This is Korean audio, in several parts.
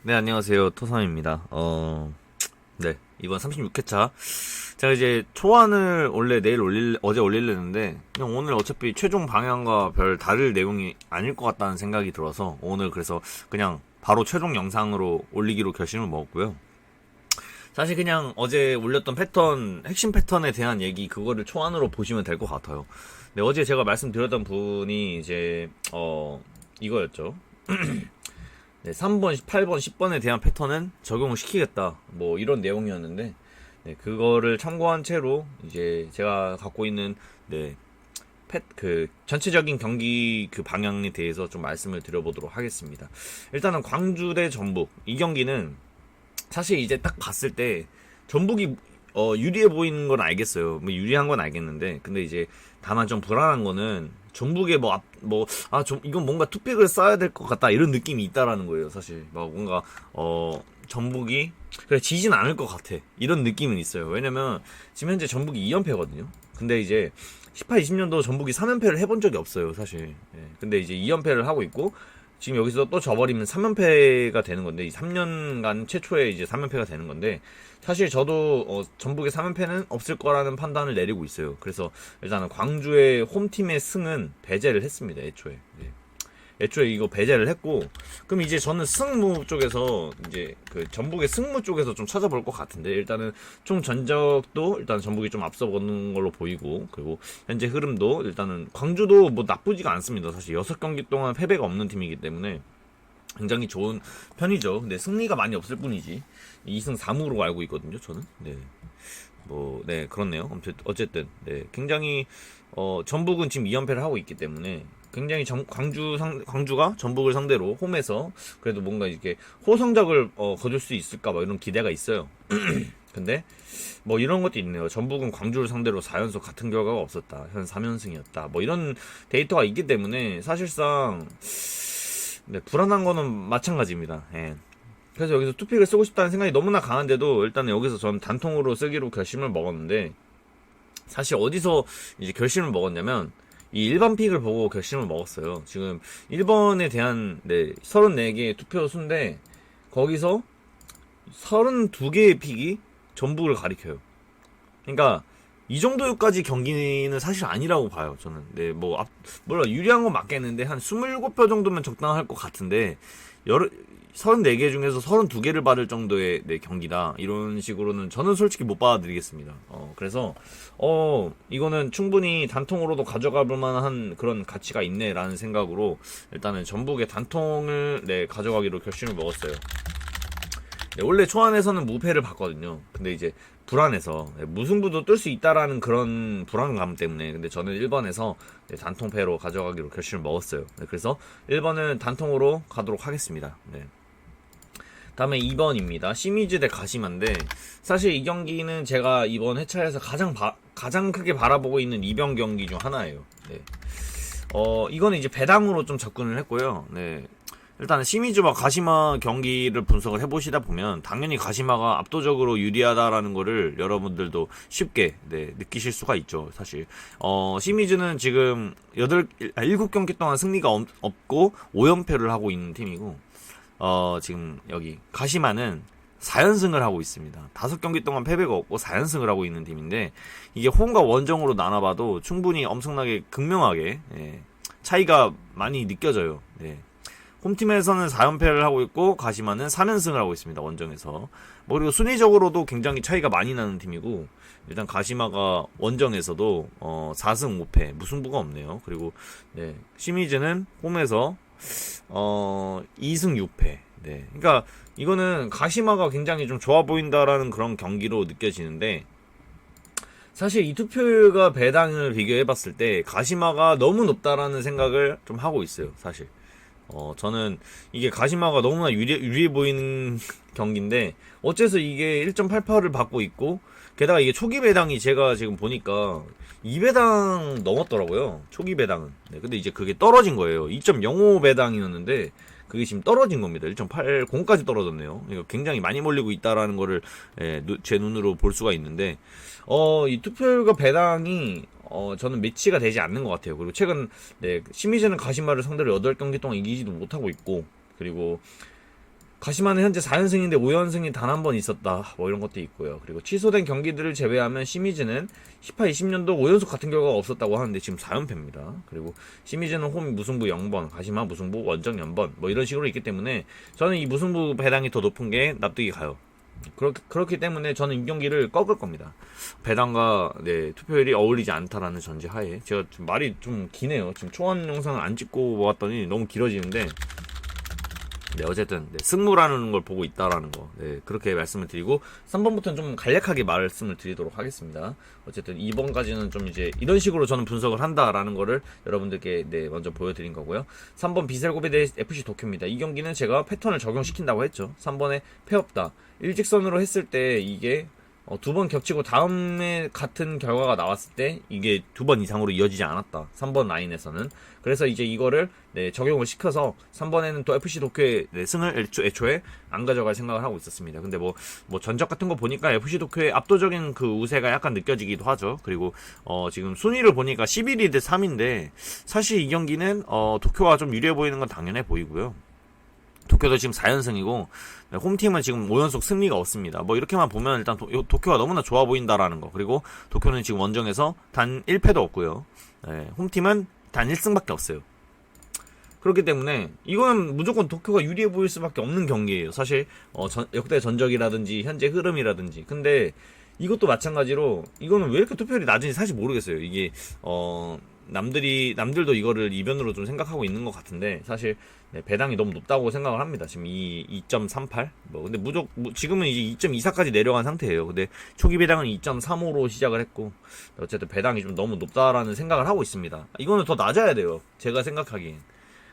네, 안녕하세요. 토삼입니다. 네, 이번 36회차. 제가 이제 초안을 원래 어제 올리려는데, 그냥 오늘 어차피 최종 방향과 별 다를 내용이 아닐 것 같다는 생각이 들어서, 오늘 그래서 그냥 바로 최종 영상으로 올리기로 결심을 먹었고요. 사실 그냥 어제 올렸던 패턴, 핵심 패턴에 대한 얘기, 그거를 초안으로 보시면 될 것 같아요. 네, 어제 제가 말씀드렸던 분이 이제, 이거였죠. 네, 3번, 8번, 10번에 대한 패턴은 적용을 시키겠다. 뭐 이런 내용이었는데, 네, 그거를 참고한 채로 이제 제가 갖고 있는 네, 전체적인 경기 그 방향에 대해서 좀 말씀을 드려보도록 하겠습니다. 일단은 광주 대 전북 이 경기는 사실 이제 딱 봤을 때 전북이 유리해 보이는 건 알겠어요. 뭐 유리한 건 알겠는데, 근데 이제 다만 좀 불안한 거는 전북의 좀 이건 뭔가 투픽을 쌓아야 될 것 같다 이런 느낌이 있다라는 거예요. 사실 막 뭔가 전북이 그래 지진 않을 것 같아 이런 느낌은 있어요. 왜냐면 지금 현재 전북이 2연패거든요. 근데 이제 18, 20년도 전북이 3연패를 해본 적이 없어요, 사실. 예. 근데 이제 2연패를 하고 있고, 지금 여기서 또 져버리면 3연패가 되는 건데, 이 3년간 최초에 이제 3연패가 되는 건데, 사실 저도 전북의 3연패는 없을 거라는 판단을 내리고 있어요. 그래서 일단은 광주의 홈팀의 승은 배제를 했습니다, 애초에. 예. 애초에 이거 배제를 했고, 그럼 이제 저는 승무 쪽에서 이제 그 전북의 승무 쪽에서 좀 찾아볼 것 같은데, 일단은 총 전적도 일단 전북이 좀 앞서 보는 걸로 보이고, 그리고 현재 흐름도 일단은 광주도 뭐 나쁘지가 않습니다. 사실 6경기 동안 패배가 없는 팀이기 때문에 굉장히 좋은 편이죠. 근데 승리가 많이 없을 뿐이지. 2승 3무로 알고 있거든요, 저는. 네. 네, 그렇네요. 어쨌든, 네. 굉장히, 전북은 지금 2연패를 하고 있기 때문에, 굉장히 광주가 전북을 상대로 홈에서 그래도 뭔가 이렇게 호성적을 거둘 수 있을까 봐 이런 기대가 있어요. 근데 뭐 이런 것도 있네요. 전북은 광주를 상대로 4연속 같은 결과가 없었다. 현 3연승이었다. 뭐 이런 데이터가 있기 때문에 사실상 네, 불안한 거는 마찬가지입니다. 예. 그래서 여기서 투픽을 쓰고 싶다는 생각이 너무나 강한데도 일단 여기서 전 단통으로 쓰기로 결심을 먹었는데, 사실 어디서 이제 결심을 먹었냐면 이 일반 픽을 보고 결심을 먹었어요. 지금 1번에 대한 34개의 투표 수인데 거기서 32개의 픽이 전북을 가리켜요. 그러니까 이 정도까지 경기는 사실 아니라고 봐요, 저는. 네, 몰라, 유리한 건 맞겠는데, 한 27표 정도면 적당할 것 같은데, 34개 중에서 32개를 받을 정도의 경기다. 이런 식으로는 저는 솔직히 못 받아들이겠습니다. 그래서, 이거는 충분히 단통으로도 가져가 볼 만한 그런 가치가 있네라는 생각으로, 일단은 전북의 단통을, 가져가기로 결심을 먹었어요. 네, 원래 초안에서는 무패를 봤거든요. 근데 이제 불안해서 무승부도 뜰 수 있다라는 그런 불안감 때문에, 근데 저는 1번에서 단통패로 가져가기로 결심을 먹었어요. 네, 그래서 1번은 단통으로 가도록 하겠습니다. 네. 다음에 2번입니다. 시미즈 대 가시마인데, 사실 이 경기는 제가 이번 회차에서 가장 크게 바라보고 있는 이변 경기 중 하나예요. 네. 이거는 이제 배당으로 좀 접근을 했고요. 네. 일단 시미즈와 가시마 경기를 분석을 해보시다 보면 당연히 가시마가 압도적으로 유리하다라는 거를 여러분들도 쉽게 느끼실 수가 있죠. 사실 시미즈는 지금 7경기 동안 승리가 없고 5연패를 하고 있는 팀이고, 지금 여기 가시마는 4연승을 하고 있습니다. 5경기 동안 패배가 없고 4연승을 하고 있는 팀인데, 이게 홈과 원정으로 나눠봐도 충분히 엄청나게 극명하게 차이가 많이 느껴져요. 네. 홈팀에서는 4연패를 하고 있고 가시마는 3연승을 하고 있습니다, 원정에서. 그리고 순위적으로도 굉장히 차이가 많이 나는 팀이고, 일단 가시마가 원정에서도 4승 5패 무승부가 없네요. 그리고 시미즈는 홈에서 2승 6패. 네. 그러니까 이거는 가시마가 굉장히 좀 좋아 보인다라는 그런 경기로 느껴지는데, 사실 이 투표율과 배당을 비교해봤을 때 가시마가 너무 높다라는 생각을 좀 하고 있어요, 사실. 저는 이게 가시마가 너무나 유리해 보이는 경기인데, 어째서 이게 1.88을 받고 있고, 게다가 이게 초기 배당이 제가 지금 보니까 2배당 넘었더라고요, 초기 배당은. 네, 근데 이제 그게 떨어진 거예요. 2.05 배당이었는데 그게 지금 떨어진 겁니다. 1.80까지 떨어졌네요. 이거 굉장히 많이 몰리고 있다라는 거를 제 눈으로 볼 수가 있는데, 이 투표율과 배당이 저는 매치가 되지 않는 것 같아요. 그리고 최근 시미즈는 가시마를 상대로 8경기 동안 이기지도 못하고 있고, 그리고 가시마는 현재 4연승인데 5연승이 단 한 번 있었다. 뭐 이런 것도 있고요. 그리고 취소된 경기들을 제외하면 시미즈는 18, 20년도 5연속 같은 결과가 없었다고 하는데 지금 4연패입니다. 그리고 시미즈는 홈 무승부 0번, 가시마 무승부 원정 0번 뭐 이런 식으로 있기 때문에 저는 이 무승부 배당이 더 높은 게 납득이 가요. 그렇기 때문에 저는 이 경기를 꺾을 겁니다. 배당과 네, 투표율이 어울리지 않다라는 전제 하에 제가 지금 말이 좀 기네요. 지금 초안 영상을 안 찍고 왔더니 너무 길어지는데 네, 어쨌든 네, 승무라는 걸 보고 있다라는 거 네, 그렇게 말씀을 드리고 3번부터는 좀 간략하게 말씀을 드리도록 하겠습니다. 어쨌든 2번까지는 좀 이제 이런 식으로 저는 분석을 한다라는 거를 여러분들께 네, 먼저 보여드린 거고요. 3번 비셀고베 대 FC 도쿄입니다. 이 경기는 제가 패턴을 적용시킨다고 했죠. 3번에 패 없다. 일직선으로 했을 때 이게 두 번 겹치고 다음에 같은 결과가 나왔을 때 이게 2번 이상으로 이어지지 않았다. 3번 라인에서는. 그래서 이제 이거를 네, 적용을 시켜서 3번에는 또 FC 도쿄의 네, 승을 애초에 안 가져갈 생각을 하고 있었습니다. 근데 뭐 전적 같은 거 보니까 FC 도쿄의 압도적인 그 우세가 약간 느껴지기도 하죠. 그리고 지금 순위를 보니까 11위 대 3인데 사실 이 경기는 도쿄가 좀 유리해 보이는 건 당연해 보이고요. 도쿄도 지금 4연승이고 홈팀은 지금 5연속 승리가 없습니다. 뭐 이렇게만 보면 일단 도쿄가 너무나 좋아 보인다라는 거. 그리고 도쿄는 지금 원정에서 단 1패도 없고요. 네, 홈팀은 단 1승밖에 없어요. 그렇기 때문에 이거는 무조건 도쿄가 유리해 보일 수밖에 없는 경기예요. 사실 역대 전적이라든지 현재 흐름이라든지. 근데 이것도 마찬가지로 이거는 왜 이렇게 투표율이 낮은지 사실 모르겠어요. 이게 남들도 이거를 이변으로 좀 생각하고 있는 것 같은데 사실 네, 배당이 너무 높다고 생각을 합니다. 지금 2.38 근데 지금은 이제 2.24까지 내려간 상태예요. 근데 초기 배당은 2.35로 시작을 했고 어쨌든 배당이 좀 너무 높다라는 생각을 하고 있습니다. 이거는 더 낮아야 돼요. 제가 생각하기엔.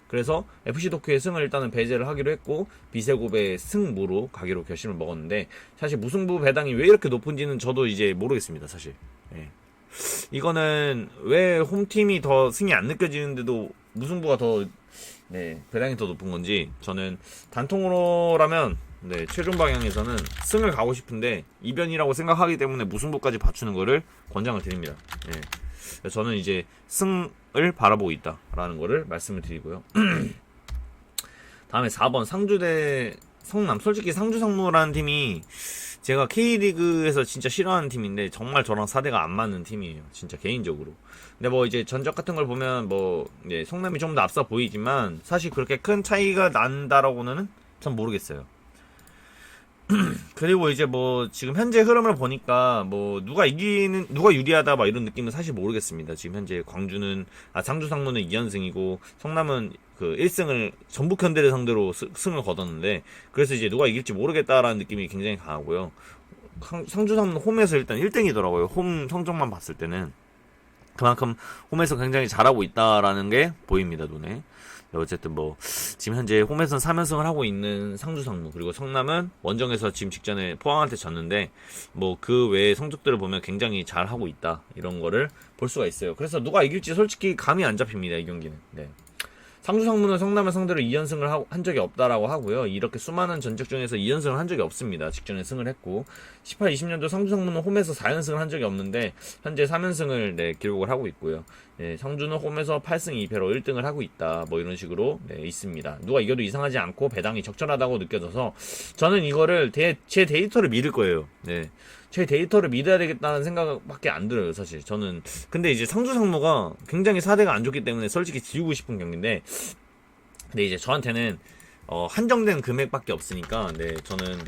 그래서 FC 도쿄의 승을 일단은 배제를 하기로 했고 비세고베의 승무로 가기로 결심을 먹었는데 사실 무승부 배당이 왜 이렇게 높은지는 저도 이제 모르겠습니다. 사실. 네. 이거는 왜 홈팀이 더 승이 안 느껴지는데도 무승부가 더 네, 배당이 더 높은 건지 저는 단통으로라면 네, 최종 방향에서는 승을 가고 싶은데 이변이라고 생각하기 때문에 무승부까지 받추는 거를 권장을 드립니다. 네. 저는 이제 승을 바라보고 있다라는 거를 말씀을 드리고요. 다음에 4번 상주 대 성남. 솔직히 상주 상무라는 팀이 제가 K리그에서 진짜 싫어하는 팀인데 정말 저랑 사대가 안 맞는 팀이에요. 진짜 개인적으로. 근데 뭐 이제 전적 같은 걸 보면 뭐 예, 성남이 좀 더 앞서 보이지만 사실 그렇게 큰 차이가 난다라고는 전 모르겠어요. 그리고 이제 뭐 지금 현재 흐름을 보니까 뭐 누가 유리하다 막 이런 느낌은 사실 모르겠습니다. 지금 현재 상주 상무는 2연승이고 성남은 그 1승을 전북 현대를 상대로 승을 거뒀는데 그래서 이제 누가 이길지 모르겠다라는 느낌이 굉장히 강하고요. 상주 상무는 홈에서 일단 1등이더라고요. 홈 성적만 봤을 때는 그만큼 홈에서 굉장히 잘하고 있다라는 게 보입니다, 눈에. 어쨌든 뭐 지금 현재 홈에서는 3연승을 하고 있는 상주 상무, 그리고 성남은 원정에서 지금 직전에 포항한테 졌는데 뭐 그 외의 성적들을 보면 굉장히 잘하고 있다, 이런 거를 볼 수가 있어요. 그래서 누가 이길지 솔직히 감이 안 잡힙니다, 이 경기는. 네. 상주 상무는 성남을 상대로 2연승을 한 적이 없다라고 하고요. 이렇게 수많은 전적 중에서 2연승을 한 적이 없습니다. 직전에 승을 했고 18, 20년도 상주 상무는 홈에서 4연승을 한 적이 없는데 현재 3연승을 네, 기록을 하고 있고요. 네, 상주는 홈에서 8승 2패로 1등을 하고 있다. 뭐 이런 식으로 네, 있습니다. 누가 이겨도 이상하지 않고 배당이 적절하다고 느껴져서 저는 이거를 제 데이터를 믿을 거예요. 네. 제 데이터를 믿어야 되겠다는 생각밖에 안 들어요, 사실. 저는. 근데 이제 상주 상무가 굉장히 사대가 안 좋기 때문에 솔직히 지우고 싶은 경기인데, 근데 이제 저한테는, 한정된 금액밖에 없으니까, 네, 저는,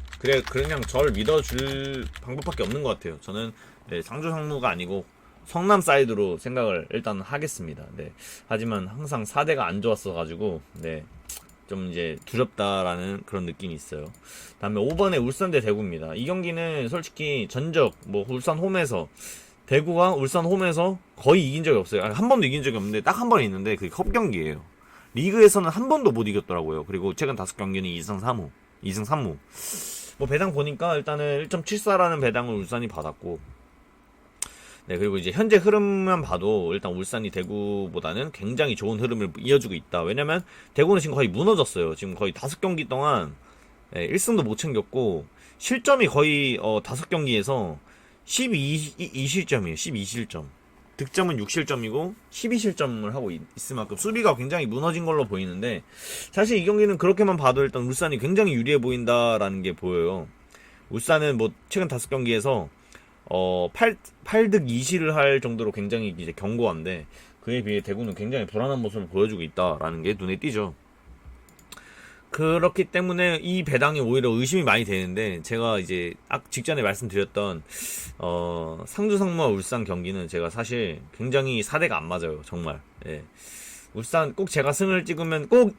그냥 저를 믿어줄 방법밖에 없는 것 같아요. 저는, 네, 상주 상무가 아니고, 성남 사이드로 생각을 일단 하겠습니다. 네. 하지만 항상 사대가 안 좋았어가지고, 네. 좀 이제 두렵다라는 그런 느낌이 있어요. 다음에 5번에 울산 대 대구입니다. 이 경기는 솔직히 전적 뭐 울산 홈에서 대구가 울산 홈에서 거의 이긴 적이 없어요. 한 번도 이긴 적이 없는데 딱 한 번 있는데 그게 컵 경기예요. 리그에서는 한 번도 못 이겼더라고요. 그리고 최근 5경기는 2승 3무. 뭐 배당 보니까 일단은 1.74라는 배당을 울산이 받았고, 네, 그리고 이제 현재 흐름만 봐도 일단 울산이 대구보다는 굉장히 좋은 흐름을 이어주고 있다. 왜냐면 대구는 지금 거의 무너졌어요. 지금 거의 5경기 동안 1승도 못 챙겼고 실점이 거의 5경기에서 12실점이에요. 12실점. 득점은 6실점이고 12실점을 하고 있을 만큼 수비가 굉장히 무너진 걸로 보이는데, 사실 이 경기는 그렇게만 봐도 일단 울산이 굉장히 유리해 보인다라는 게 보여요. 울산은 뭐 최근 5경기에서 8득 2실을 할 정도로 굉장히 이제 견고한데, 그에 비해 대구는 굉장히 불안한 모습을 보여주고 있다라는 게 눈에 띄죠. 그렇기 때문에 이 배당이 오히려 의심이 많이 되는데, 제가 이제 직전에 말씀드렸던 상주 상무와 울산 경기는 제가 사실 굉장히 사대가 안 맞아요. 정말. 예. 울산 꼭 제가 승을 찍으면 꼭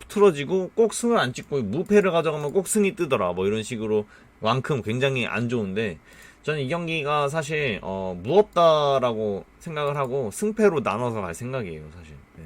틀어지고, 꼭 승을 안 찍고 무패를 가져가면 꼭 승이 뜨더라, 뭐 이런 식으로 만큼 굉장히 안 좋은데, 저는 이 경기가 사실 무겁다라고 생각을 하고 승패로 나눠서 갈 생각이에요, 사실. 네.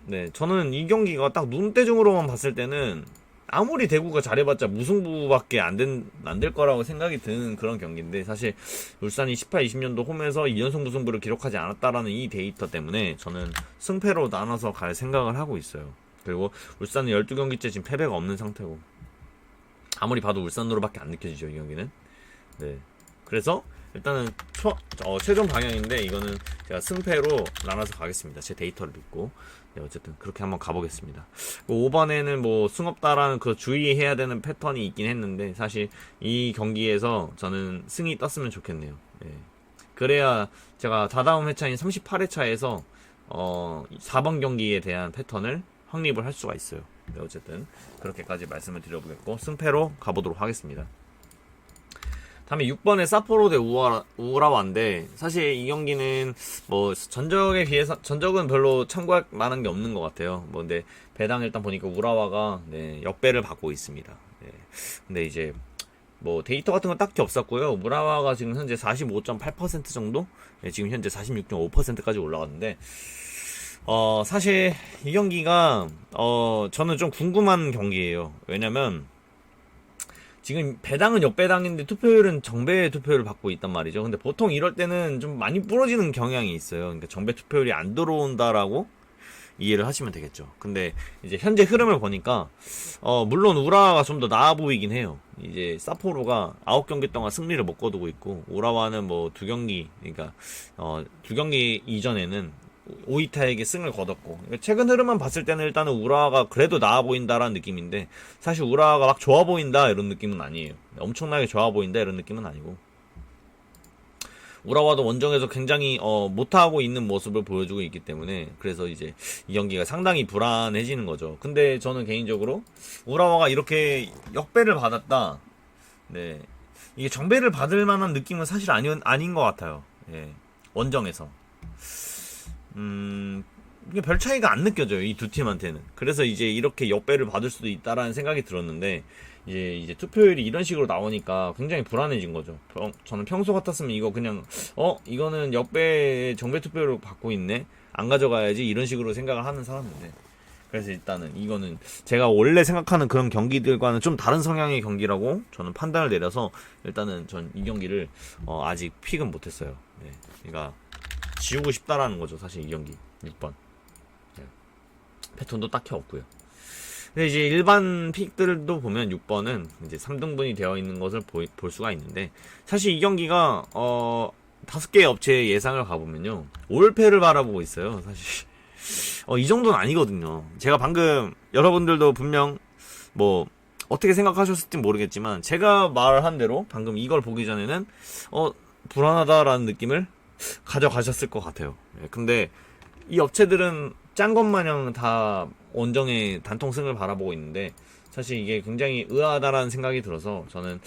네, 저는 이 경기가 딱 눈대중으로만 봤을 때는 아무리 대구가 잘해봤자 무승부밖에 안 될 거라고 생각이 드는 그런 경기인데, 사실 울산이 18-20년도 홈에서 2연속 무승부를 기록하지 않았다라는 이 데이터 때문에 저는 승패로 나눠서 갈 생각을 하고 있어요. 그리고 울산은 12경기째 지금 패배가 없는 상태고, 아무리 봐도 울산으로밖에 안 느껴지죠, 이 경기는. 네. 그래서 일단은 최종 방향인데, 이거는 제가 승패로 나눠서 가겠습니다. 제 데이터를 믿고. 네, 어쨌든 그렇게 한번 가보겠습니다. 5번에는 뭐 승없다라는 그 주의해야 되는 패턴이 있긴 했는데, 사실 이 경기에서 저는 승이 떴으면 좋겠네요. 네. 그래야 제가 다다음 회차인 38회차에서 4번 경기에 대한 패턴을 확립을 할 수가 있어요. 네, 어쨌든 그렇게까지 말씀을 드려보겠고, 승패로 가보도록 하겠습니다. 다음에 6번에 사포로 대 우라와인데, 사실 이 경기는 뭐 전적에 비해서 전적은 별로 참고할 만한 게 없는 것 같아요. 뭐 근데 배당 일단 보니까 우라와가 역배를 받고 있습니다. 네. 근데 이제 뭐 데이터 같은 건 딱히 없었고요. 우라와가 지금 현재 45.8% 정도, 지금 현재 46.5%까지 올라갔는데, 사실 이 경기가 저는 좀 궁금한 경기예요. 왜냐면 지금 배당은 역배당인데 투표율은 정배 투표율을 받고 있단 말이죠. 근데 보통 이럴 때는 좀 많이 부러지는 경향이 있어요. 그러니까 정배 투표율이 안 들어온다라고 이해를 하시면 되겠죠. 근데 이제 현재 흐름을 보니까 물론 우라와가 좀 더 나아 보이긴 해요. 이제 사포로가 9경기 동안 승리를 못 거두고 있고, 우라와는 뭐 2경기, 그러니까 2경기 이전에는 오이타에게 승을 거뒀고, 최근 흐름만 봤을 때는 일단은 우라와가 그래도 나아 보인다라는 느낌인데, 사실 우라와가 막 좋아 보인다 이런 느낌은 아니에요. 엄청나게 좋아 보인다 이런 느낌은 아니고, 우라와도 원정에서 굉장히 못하고 있는 모습을 보여주고 있기 때문에, 그래서 이제 이 경기가 상당히 불안해지는 거죠. 근데 저는 개인적으로 우라와가 이렇게 역배를 받았다, 네, 이게 정배를 받을 만한 느낌은 사실 아닌 것 같아요. 예, 원정에서. 이게 별 차이가 안 느껴져요, 이 두 팀한테는. 그래서 이제 이렇게 역배를 받을 수도 있다라는 생각이 들었는데, 이제 투표율이 이런 식으로 나오니까 굉장히 불안해진 거죠. 저는 평소 같았으면 이거 그냥 이거는 역배 정배 투표율을 받고 있네, 안 가져가야지, 이런 식으로 생각을 하는 사람인데, 그래서 일단은 이거는 제가 원래 생각하는 그런 경기들과는 좀 다른 성향의 경기라고 저는 판단을 내려서, 일단은 전 이 경기를 아직 픽은 못했어요. 네. 그러니까 지우고 싶다라는 거죠, 사실 이 경기 6번. 네. 패턴도 딱히 없고요. 근데 이제 일반 픽들도 보면 6번은 이제 3등분이 되어 있는 것을 볼 수가 있는데, 사실 이 경기가 5개의 업체의 예상을 가보면요, 5연패를 바라보고 있어요, 사실. 이 정도는 아니거든요. 제가 방금, 여러분들도 분명 뭐 어떻게 생각하셨을지 모르겠지만, 제가 말한 대로 방금 이걸 보기 전에는 불안하다라는 느낌을 가져가셨을 것 같아요. 근데 이 업체들은 짠 것 마냥 다 원정의 단통승을 바라보고 있는데, 사실 이게 굉장히 의아하다라는 생각이 들어서, 저는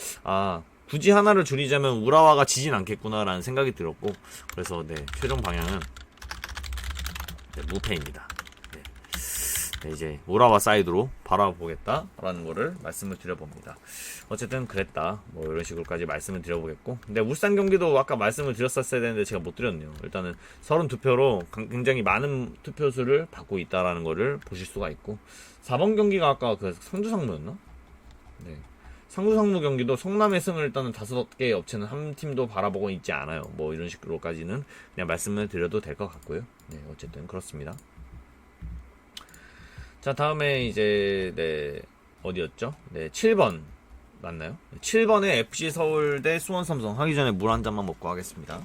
굳이 하나를 줄이자면 우라와가 지진 않겠구나라는 생각이 들었고, 그래서 최종 방향은 무패입니다. 이제 우라와 사이드로 바라보겠다라는 거를 말씀을 드려봅니다. 어쨌든 그랬다, 뭐 이런 식으로까지 말씀을 드려보겠고, 근데 울산 경기도 아까 말씀을 드렸었어야 되는데 제가 못 드렸네요. 일단은 32표로 굉장히 많은 투표수를 받고 있다라는 거를 보실 수가 있고, 4번 경기가 아까 그 상주상무였나? 네. 상주상무 경기도 성남의 승을 일단은 5개의 업체는 한 팀도 바라보고 있지 않아요. 뭐 이런 식으로까지는 그냥 말씀을 드려도 될 것 같고요. 네, 어쨌든 그렇습니다. 자, 다음에 이제 어디였죠? 7번. 맞나요? 7번에 FC 서울 대 수원 삼성 하기 전에 물 한 잔만 먹고 하겠습니다.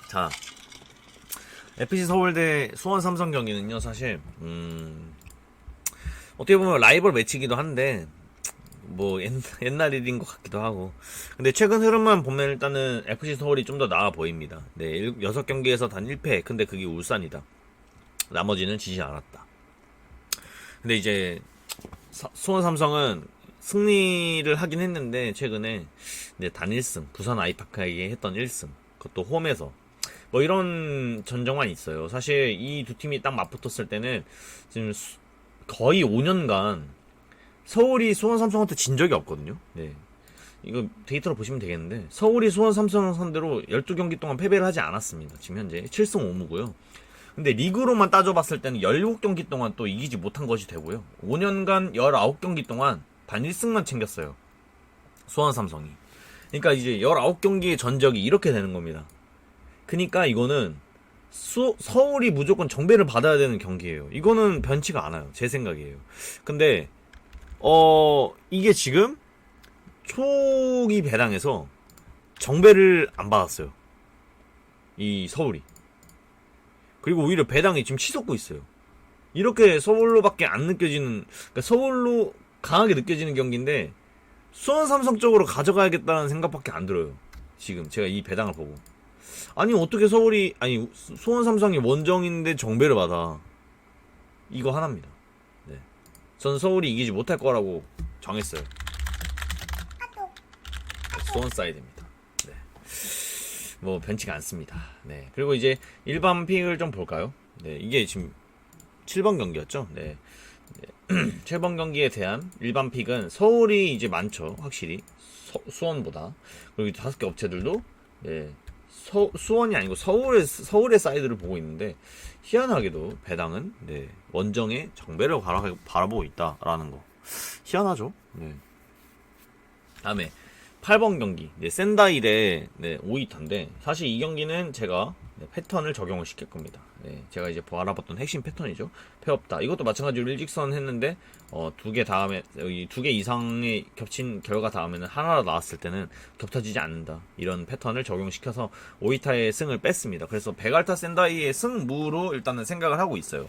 자, FC 서울 대 수원 삼성 경기는요, 사실 어떻게 보면 라이벌 매치기도 한데 뭐 옛날 일인 것 같기도 하고. 근데 최근 흐름만 보면 일단은 FC 서울이 좀 더 나아 보입니다. 네, 6경기에서 단 1패. 근데 그게 울산이다. 나머지는 지지 않았다. 근데 이제 수원 삼성은 승리를 하긴 했는데 최근에 단 1승, 부산 아이파크에게 했던 1승, 그것도 홈에서 뭐 이런 전정만 있어요. 사실 이 두 팀이 딱 맞붙었을 때는 지금 거의 5년간 서울이 수원 삼성한테 진 적이 없거든요. 네. 이거 데이터로 보시면 되겠는데 서울이 수원 삼성 상대로 12경기 동안 패배를 하지 않았습니다. 지금 현재 7승 5무고요. 근데 리그로만 따져봤을 때는 17경기 동안 또 이기지 못한 것이 되고요. 5년간 19경기 동안 단 1승만 챙겼어요. 수원 삼성이. 그러니까 이제 19경기의 전적이 이렇게 되는 겁니다. 그러니까 이거는 서울이 무조건 정배를 받아야 되는 경기예요. 이거는 변치가 않아요. 제 생각이에요. 근데 이게 지금 초기 배당에서 정배를 안 받았어요. 이 서울이. 그리고 오히려 배당이 지금 치솟고 있어요. 이렇게 서울로밖에 안 느껴지는, 그러니까 서울로 강하게 느껴지는 경기인데 수원 삼성 쪽으로 가져가야겠다는 생각밖에 안 들어요. 지금 제가 이 배당을 보고. 아니 어떻게 수원 삼성이 원정인데 정배를 받아. 이거 하나입니다. 네. 전 서울이 이기지 못할 거라고 정했어요. 수원 사이드입니다. 네. 뭐 변치가 않습니다. 네. 그리고 이제 일반 픽을 좀 볼까요? 네. 이게 지금 7번 경기였죠. 네. 7번 경기에 대한 일반 픽은 서울이 이제 많죠. 확실히 수원보다. 그리고 5개 업체들도 네. 수원이 아니고 서울의 사이드를 보고 있는데 희한하게도 배당은 네. 원정의 정배를 바라보고 있다라는 거. 희한하죠. 네. 다음에 8번 경기 센다이 대 오이타인데 사실 이 경기는 제가 패턴을 적용을 시킬 겁니다. 제가 이제 알아봤던 핵심 패턴이죠. 패 없다. 이것도 마찬가지로 일직선 했는데 2개 다음에 2개 이상의 겹친 결과 다음에는 하나로 나왔을 때는 겹쳐지지 않는다. 이런 패턴을 적용시켜서 오이타의 승을 뺐습니다. 그래서 베갈타 센다이의 승무로 일단은 생각을 하고 있어요.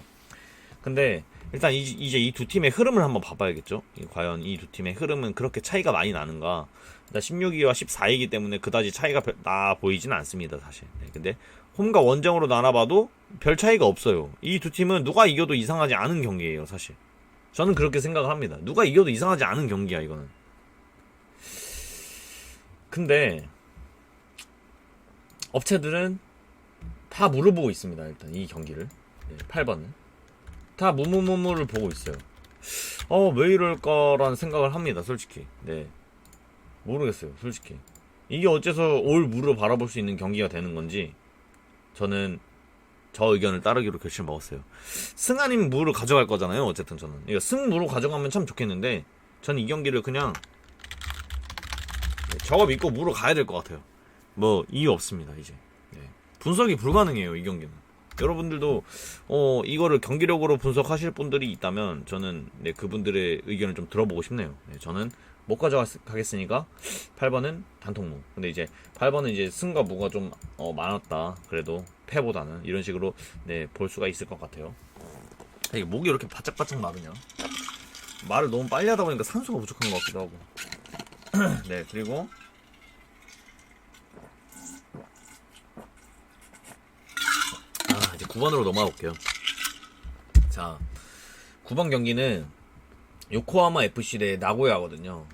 근데 일단 이제 이 두 팀의 흐름을 한번 봐봐야겠죠. 과연 이 두 팀의 흐름은 그렇게 차이가 많이 나는가. 16위와 14위이기 때문에 그다지 차이가 나 보이지는 않습니다, 사실. 근데 홈과 원정으로 나눠봐도 별 차이가 없어요. 이 두 팀은 누가 이겨도 이상하지 않은 경기예요, 사실. 저는 그렇게 생각을 합니다. 누가 이겨도 이상하지 않은 경기야, 이거는. 근데 업체들은 다 물어보고 있습니다, 일단 이 경기를. 8번은 다 무무무무를 보고 있어요. 왜 이럴까라는 생각을 합니다, 솔직히. 네. 모르겠어요, 솔직히. 이게 어째서 올 무를 바라볼 수 있는 경기가 되는 건지 저는 저 의견을 따르기로 결심을 먹었어요. 승 아니면 무를 가져갈 거잖아요, 어쨌든 저는. 그러니까 승 무로 가져가면 참 좋겠는데 저는 이 경기를 그냥 저거 믿고 무로 가야 될 것 같아요. 뭐 이유 없습니다, 이제. 분석이 불가능해요, 이 경기는. 여러분들도 이거를 경기력으로 분석하실 분들이 있다면 저는 그분들의 의견을 좀 들어보고 싶네요. 저는 못 가져가겠으니까 8번은 단통무. 근데 이제 8번은 이제 승과 무가 좀 많았다. 그래도 패보다는 이런 식으로 볼 수가 있을 것 같아요. 이게 목이 이렇게 바짝바짝 마르냐? 말을 너무 빨리 하다 보니까 산소가 부족한 것 같기도 하고. 네, 그리고 이제 9번으로 넘어가 볼게요. 자, 9번 경기는 요코하마 FC 대 나고야거든요.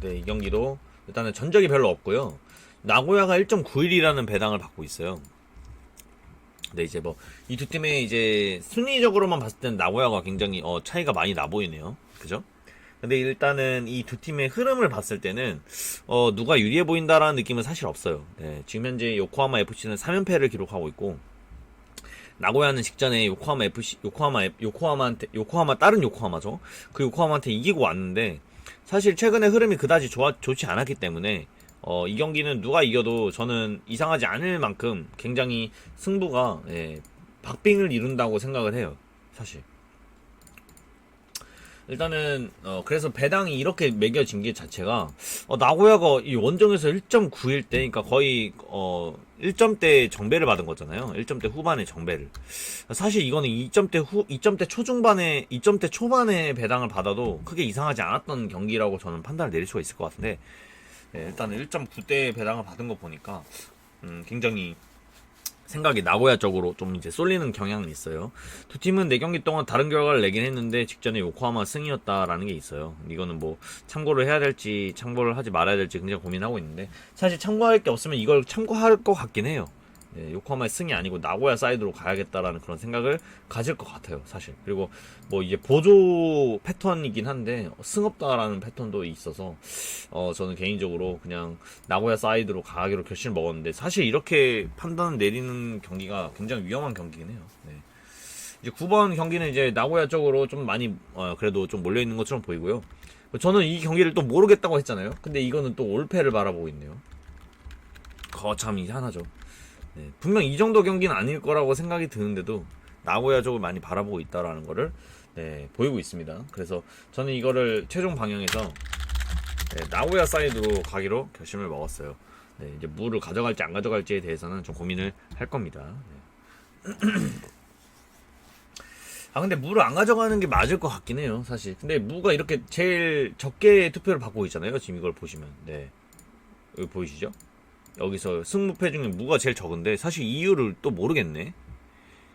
이 경기도 일단은 전적이 별로 없고요. 나고야가 1.91이라는 배당을 받고 있어요. 근데 이제 뭐 이 두 팀의 이제 순위적으로만 봤을 때는 나고야가 굉장히 차이가 많이 나 보이네요. 그죠? 근데 일단은 이 두 팀의 흐름을 봤을 때는 누가 유리해 보인다라는 느낌은 사실 없어요. 네, 지금 현재 요코하마 FC는 3연패를 기록하고 있고 나고야는 직전에 요코하마 다른 요코하마죠. 그 요코하마한테 이기고 왔는데 사실 최근에 흐름이 그다지 좋지 않았기 때문에 이 경기는 누가 이겨도 저는 이상하지 않을 만큼 굉장히 승부가 박빙을 이룬다고 생각을 해요. 사실. 일단은 그래서 배당이 이렇게 매겨진 게 자체가 나고야가 이 원정에서 1.9일 때, 그러니까 거의 1점대 정배를 받은 거잖아요. 1점대 후반에 정배를. 사실 이거는 2점대 초중반에 2점대 초반에 배당을 받아도 크게 이상하지 않았던 경기라고 저는 판단을 내릴 수가 있을 것 같은데, 일단 1.9대 배당을 받은 거 보니까 굉장히 생각이 나고야 쪽으로 좀 이제 쏠리는 경향은 있어요. 두 팀은 4경기 동안 다른 결과를 내긴 했는데 직전에 요코하마 승이었다라는 게 있어요. 이거는 뭐 참고를 해야 될지 참고를 하지 말아야 될지 굉장히 고민하고 있는데, 사실 참고할 게 없으면 이걸 참고할 것 같긴 해요. 요코하마의 승이 아니고 나고야 사이드로 가야겠다라는 그런 생각을 가질 것 같아요, 사실. 그리고 뭐 이제 보조 패턴이긴 한데 승 없다라는 패턴도 있어서 저는 개인적으로 그냥 나고야 사이드로 가기로 결심을 먹었는데, 사실 이렇게 판단을 내리는 경기가 굉장히 위험한 경기긴 해요. 이제 9번 경기는 이제 나고야 쪽으로 좀 많이 그래도 좀 몰려 있는 것처럼 보이고요. 저는 이 경기를 또 모르겠다고 했잖아요. 근데 이거는 또 올패를 바라보고 있네요. 거참 이상하죠. 분명 이 정도 경기는 아닐 거라고 생각이 드는데도 나고야 쪽을 많이 바라보고 있다라는 거를 보이고 있습니다. 그래서 저는 이거를 최종 방향에서 나고야 사이드로 가기로 결심을 먹었어요. 이제 무를 가져갈지 안 가져갈지에 대해서는 좀 고민을 할 겁니다. 근데 무를 안 가져가는 게 맞을 것 같긴 해요, 사실. 근데 무가 이렇게 제일 적게 투표를 받고 있잖아요, 지금 이걸 보시면. 여기 보이시죠? 여기서 승무패 중에 무가 제일 적은데 사실 이유를 또 모르겠네.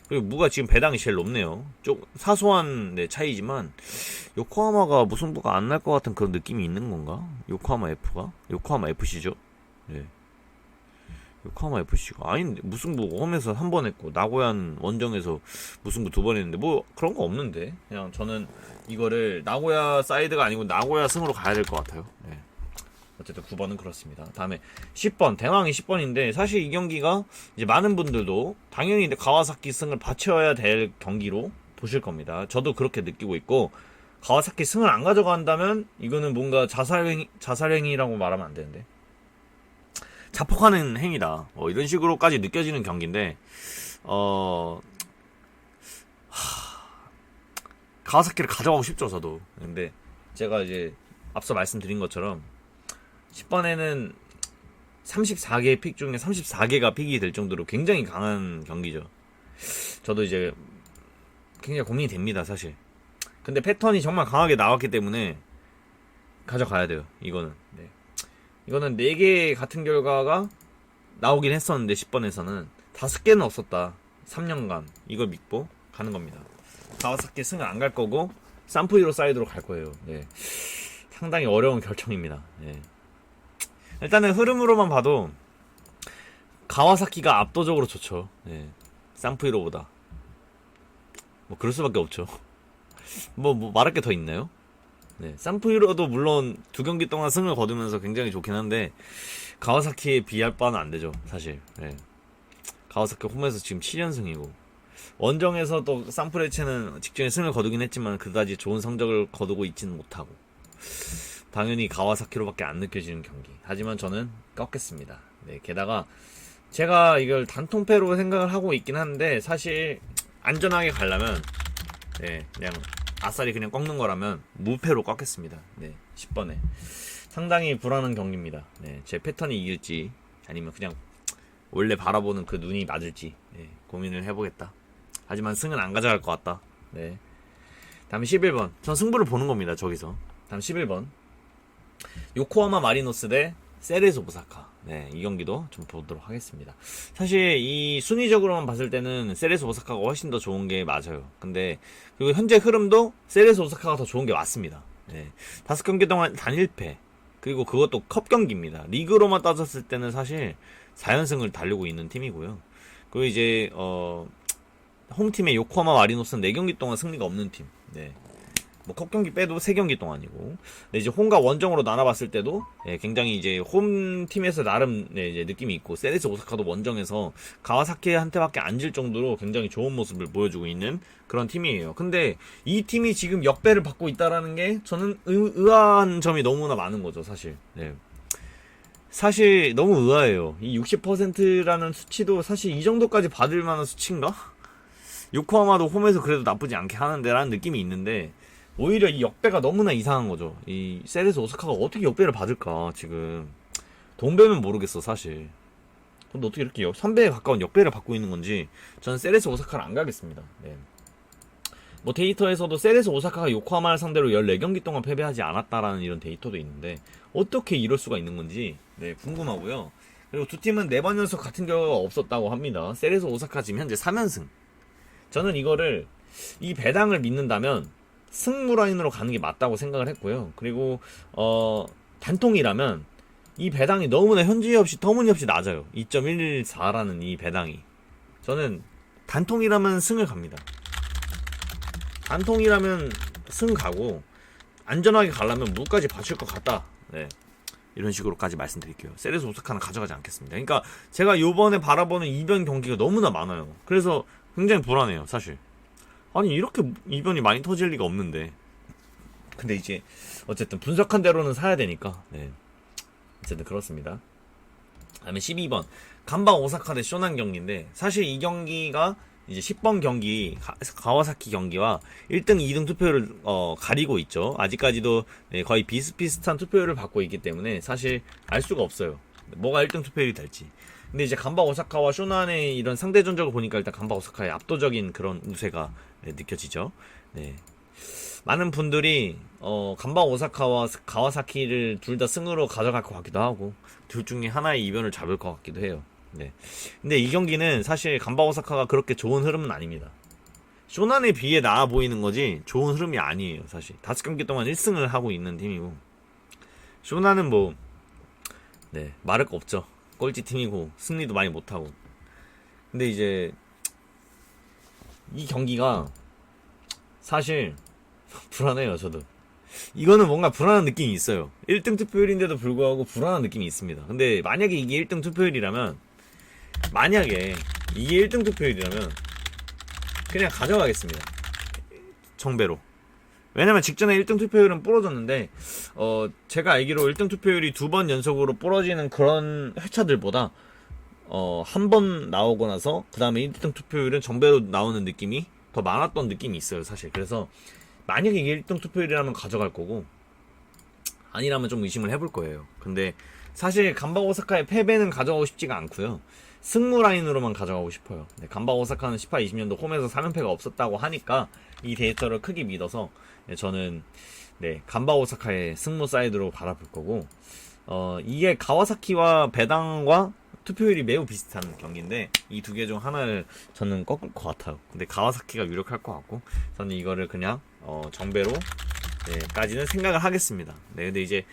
그리고 무가 지금 배당이 제일 높네요. 좀 사소한 차이지만 요코하마가 무승부가 안 날 것 같은 그런 느낌이 있는 건가? 요코하마 FC죠. 요코하마 FC가 아닌데, 무승부 홈에서 한 번 했고 나고야는 원정에서 무승부 2번 했는데 뭐 그런 거 없는데, 그냥 저는 이거를 나고야 사이드가 아니고 나고야 승으로 가야 될 것 같아요. 어쨌든 9번은 그렇습니다. 다음에 10번, 대왕이 10번인데, 사실 이 경기가 이제 많은 분들도 당연히 가와사키 승을 바쳐야 될 경기로 보실 겁니다. 저도 그렇게 느끼고 있고, 가와사키 승을 안 가져간다면 이거는 뭔가 자살행위라고 말하면 안 되는데, 자폭하는 행위다, 이런 식으로까지 느껴지는 경기인데, 가와사키를 가져가고 싶죠, 저도. 근데 제가 이제 앞서 말씀드린 것처럼 10번에는 34개의 픽 중에 34개가 픽이 될 정도로 굉장히 강한 경기죠. 저도 이제 굉장히 고민이 됩니다, 사실. 근데 패턴이 정말 강하게 나왔기 때문에 가져가야 돼요, 이거는. 이거는 4개 같은 결과가 나오긴 했었는데 10번에서는 5개는 없었다. 3년간 이걸 믿고 가는 겁니다. 5개 승을 안 갈 거고 산프이로 사이드로 갈 거예요. 상당히 어려운 결정입니다. 일단은 흐름으로만 봐도 가와사키가 압도적으로 좋죠. 산프이로보다. 뭐 그럴 수밖에 없죠. 뭐 말할 게 더 있나요? 산프이로도 물론 2경기 동안 승을 거두면서 굉장히 좋긴 한데 가와사키에 비할 바는 안 되죠, 사실. 가와사키 홈에서 지금 7연승이고 원정에서 또 산프레체는 직전에 승을 거두긴 했지만 그다지 좋은 성적을 거두고 있지는 못하고, 당연히 가와사키로밖에 안 느껴지는 경기. 하지만 저는 꺾겠습니다. 게다가 제가 이걸 단통패로 생각을 하고 있긴 한데, 사실 안전하게 가려면 그냥 아싸리 그냥 꺾는 거라면 무패로 꺾겠습니다. 10번에 상당히 불안한 경기입니다. 제 패턴이 이길지 아니면 그냥 원래 바라보는 그 눈이 맞을지 고민을 해보겠다. 하지만 승은 안 가져갈 것 같다. 다음 11번. 전 승부를 보는 겁니다, 저기서. 다음 11번. 요코하마 마리노스 대 세레소 오사카. 이 경기도 좀 보도록 하겠습니다. 사실 이 순위적으로만 봤을 때는 세레소 오사카가 훨씬 더 좋은 게 맞아요. 근데 그리고 현재 흐름도 세레소 오사카가 더 좋은 게 맞습니다. 5경기 동안 단 1패. 그리고 그것도 컵 경기입니다. 리그로만 따졌을 때는 사실 4연승을 달리고 있는 팀이고요. 그리고 이제 홈팀의 요코하마 마리노스는 4경기 동안 승리가 없는 팀. 뭐 컵경기 빼도 3경기 동안이고. 근데 이제 홈과 원정으로 나눠봤을 때도 굉장히 이제 홈팀에서 나름 이제 느낌이 있고, 세레스 오사카도 원정에서 가와사키한테밖에 안 질 정도로 굉장히 좋은 모습을 보여주고 있는 그런 팀이에요. 근데 이 팀이 지금 역배를 받고 있다라는 게 저는 의아한 점이 너무나 많은 거죠, 사실. 사실 너무 의아해요. 이 60%라는 수치도 사실 이 정도까지 받을 만한 수치인가? 요코하마도 홈에서 그래도 나쁘지 않게 하는데 라는 느낌이 있는데, 오히려 이 역배가 너무나 이상한 거죠. 이 세레스 오사카가 어떻게 역배를 받을까 지금. 동배면 모르겠어 사실. 근데 어떻게 이렇게 3배에 가까운 역배를 받고 있는 건지 저는 세레스 오사카를 안 가겠습니다. 네. 뭐 데이터에서도 세레스 오사카가 요코하마를 상대로 14경기 동안 패배하지 않았다라는 이런 데이터도 있는데, 어떻게 이럴 수가 있는 건지 네, 궁금하고요. 그리고 두 팀은 4번 연속 같은 경우가 없었다고 합니다. 세레스 오사카 지금 현재 3연승. 저는 이거를, 이 배당을 믿는다면 승무 라인으로 가는 게 맞다고 생각을 했고요. 그리고 단통이라면 이 배당이 너무나 현지없이 터무니없이 낮아요. 2.114라는 이 배당이. 저는 단통이라면 승을 갑니다. 단통이라면 승 가고, 안전하게 가려면 무까지 받칠 것 같다. 네. 이런 식으로까지 말씀드릴게요. 세레스 오사카는 가져가지 않겠습니다. 그러니까 제가 요번에 바라보는 이변 경기가 너무나 많아요. 그래서 굉장히 불안해요, 사실. 아니, 이렇게 이변이 많이 터질 리가 없는데. 근데 이제 어쨌든 분석한 대로는 사야 되니까. 네. 어쨌든 그렇습니다. 다음에 12번 간바 오사카 대 쇼난 경기인데, 사실 이 경기가 이제 10번 경기 가와사키 경기와 1등, 2등 투표율을 가리고 있죠. 아직까지도 거의 비슷비슷한 투표율을 받고 있기 때문에 사실 알 수가 없어요. 뭐가 1등 투표율이 될지. 근데 이제 간바 오사카와 쇼난의 이런 상대 전적을 보니까 일단 간바 오사카의 압도적인 그런 우세가 느껴지죠. 네. 많은 분들이 간바 오사카와 가와사키를 둘 다 승으로 가져갈 것 같기도 하고, 둘 중에 하나의 이변을 잡을 것 같기도 해요. 네. 근데 이 경기는 사실 간바 오사카가 그렇게 좋은 흐름은 아닙니다. 쇼난에 비해 나아 보이는 거지 좋은 흐름이 아니에요. 사실 5경기 동안 1승을 하고 있는 팀이고, 쇼난은 뭐 말할 거 없죠. 꼴찌 팀이고 승리도 많이 못하고. 근데 이제 이 경기가 사실 불안해요. 저도 이거는 뭔가 불안한 느낌이 있어요. 1등 투표율인데도 불구하고 불안한 느낌이 있습니다. 근데 만약에 이게 1등 투표율이라면, 그냥 가져가겠습니다. 정배로. 왜냐면 직전에 1등 투표율은 부러졌는데, 제가 알기로 1등 투표율이 2번 연속으로 부러지는 그런 회차들보다 한 번 나오고 나서 그 다음에 1등 투표율은 정배로 나오는 느낌이 더 많았던 느낌이 있어요, 사실. 그래서 만약에 이게 1등 투표율이라면 가져갈 거고, 아니라면 좀 의심을 해볼 거예요. 근데 사실 간바 오사카의 패배는 가져가고 싶지가 않고요. 승무 라인으로만 가져가고 싶어요. 네, 간바 오사카는 18-20년도 홈에서 3연패가 없었다고 하니까 이 데이터를 크게 믿어서 저는 간바 오사카의 승무 사이드로 바라볼 거고, 이게 가와사키와 배당과 투표율이 매우 비슷한 경기인데 이 두 개 중 하나를 저는 꺾을 것 같아요. 근데 가와사키가 유력할 것 같고, 저는 이거를 그냥 정배로 까지는 생각을 하겠습니다. 네, 근데 이제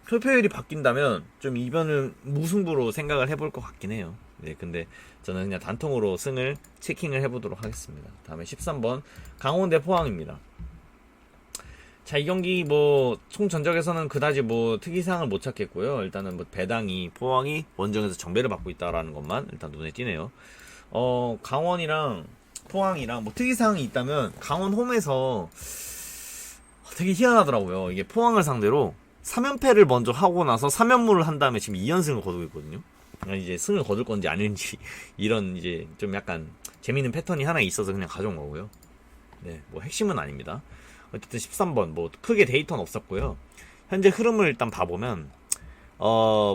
투표율이 바뀐다면 좀 이변을 무승부로 생각을 해볼 것 같긴 해요. 네, 근데 저는 그냥 단통으로 승을 체킹을 해보도록 하겠습니다. 다음에 13번 강원 대 포항입니다. 자, 이 경기 뭐 총 전적에서는 그다지 뭐 특이사항을 못 찾겠고요. 일단은 뭐 배당이, 포항이 원정에서 정배를 받고 있다라는 것만 일단 눈에 띄네요. 강원이랑 포항이랑 뭐 특이사항이 있다면, 강원 홈에서 되게 희한하더라고요. 이게 포항을 상대로 3연패를 먼저 하고 나서 3연무를 한 다음에 지금 2연승을 거두고 있거든요. 이제 승을 거둘 건지 아닌지 이런 이제 좀 약간 재밌는 패턴이 하나 있어서 그냥 가져온 거고요. 네, 뭐 핵심은 아닙니다. 어쨌든 13번 뭐 크게 데이터는 없었고요. 현재 흐름을 일단 봐보면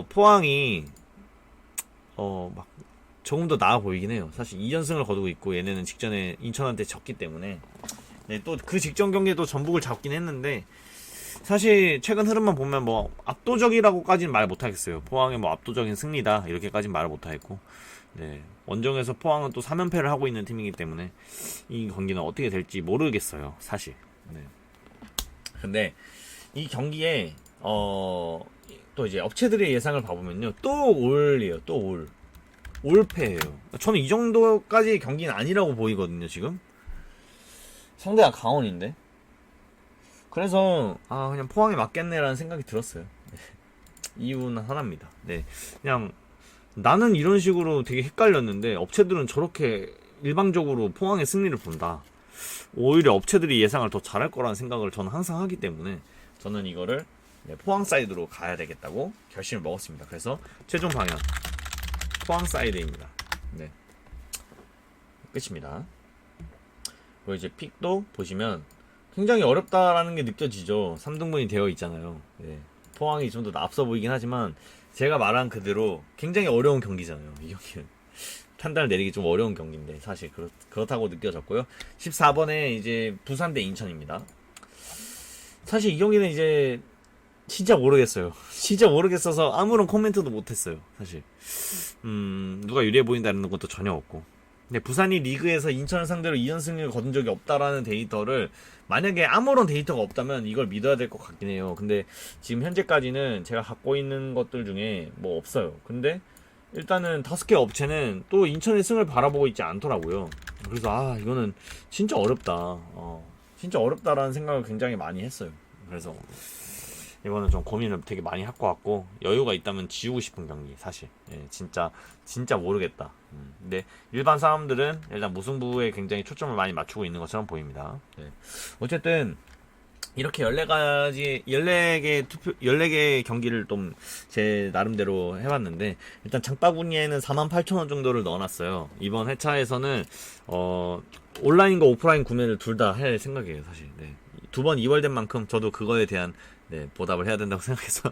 포항이 막 조금 더 나아 보이긴 해요. 사실 2연승을 거두고 있고, 얘네는 직전에 인천한테 졌기 때문에 또 그 직전 경기에도 전북을 잡긴 했는데, 사실 최근 흐름만 보면 뭐 압도적이라고까지는 말 못하겠어요. 포항의 뭐 압도적인 승리다 이렇게까지는 말을 못하겠고, 원정에서 포항은 또 3연패를 하고 있는 팀이기 때문에 이 경기는 어떻게 될지 모르겠어요, 사실. 근데 이 경기에 또 이제 업체들의 예상을 봐보면요, 또 올이에요. 또 올패예요. 저는 이 정도까지 경기는 아니라고 보이거든요. 지금 상대가 강원인데, 그래서 그냥 포항에 맞겠네라는 생각이 들었어요. 이유는 하나입니다. 그냥 나는 이런 식으로 되게 헷갈렸는데 업체들은 저렇게 일방적으로 포항의 승리를 본다. 오히려 업체들이 예상을 더 잘할 거라는 생각을 저는 항상 하기 때문에, 저는 이거를 네, 포항 사이드로 가야 되겠다고 결심을 먹었습니다. 그래서 최종 방향 포항 사이드입니다. 네, 끝입니다. 그리고 이제 픽도 보시면 굉장히 어렵다라는 게 느껴지죠. 3등분이 되어 있잖아요. 네, 포항이 좀 더 앞서 보이긴 하지만 제가 말한 그대로 굉장히 어려운 경기잖아요. 이 경기는 판단을 내리기 좀 어려운 경기인데 사실 그렇다고 느껴졌고요. 14번에 이제 부산 대 인천입니다. 사실 이 경기는 이제 진짜 모르겠어요. 진짜 모르겠어서 아무런 코멘트도 못했어요. 사실 누가 유리해 보인다는 것도 전혀 없고. 근데 부산이 리그에서 인천을 상대로 2연승을 거둔 적이 없다라는 데이터를 만약에 아무런 데이터가 없다면 이걸 믿어야 될 것 같긴 해요. 근데 지금 현재까지는 제가 갖고 있는 것들 중에 뭐 없어요. 근데 일단은 5개 업체는 또 인천의 승을 바라보고 있지 않더라고요. 그래서 이거는 진짜 어렵다. 진짜 어렵다라는 생각을 굉장히 많이 했어요. 그래서 이거는 좀 고민을 되게 많이 갖고 왔고, 여유가 있다면 지우고 싶은 경기 사실. 예, 진짜 모르겠다. 근데 일반 사람들은 일단 무승부에 굉장히 초점을 많이 맞추고 있는 것처럼 보입니다. 예. 어쨌든 이렇게 14개 경기를 좀 제 나름대로 해봤는데, 일단 장바구니에는 48,000원 정도를 넣어놨어요. 이번 회차에서는, 온라인과 오프라인 구매를 둘 다 할 생각이에요, 사실. 네. 두 번 2월 된 만큼 저도 그거에 대한, 네, 보답을 해야 된다고 생각해서,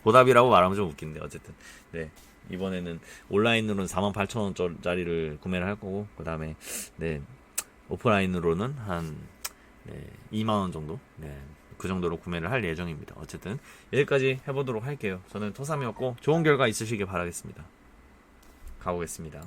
보답이라고 말하면 좀 웃긴데, 어쨌든. 네. 이번에는 온라인으로는 48,000원짜리를 구매를 할 거고, 그 다음에, 네, 오프라인으로는 한, 네, 2만원 정도? 네, 그 정도로 구매를 할 예정입니다. 어쨌든 여기까지 해보도록 할게요. 저는 토삼이었고 좋은 결과 있으시길 바라겠습니다. 가보겠습니다.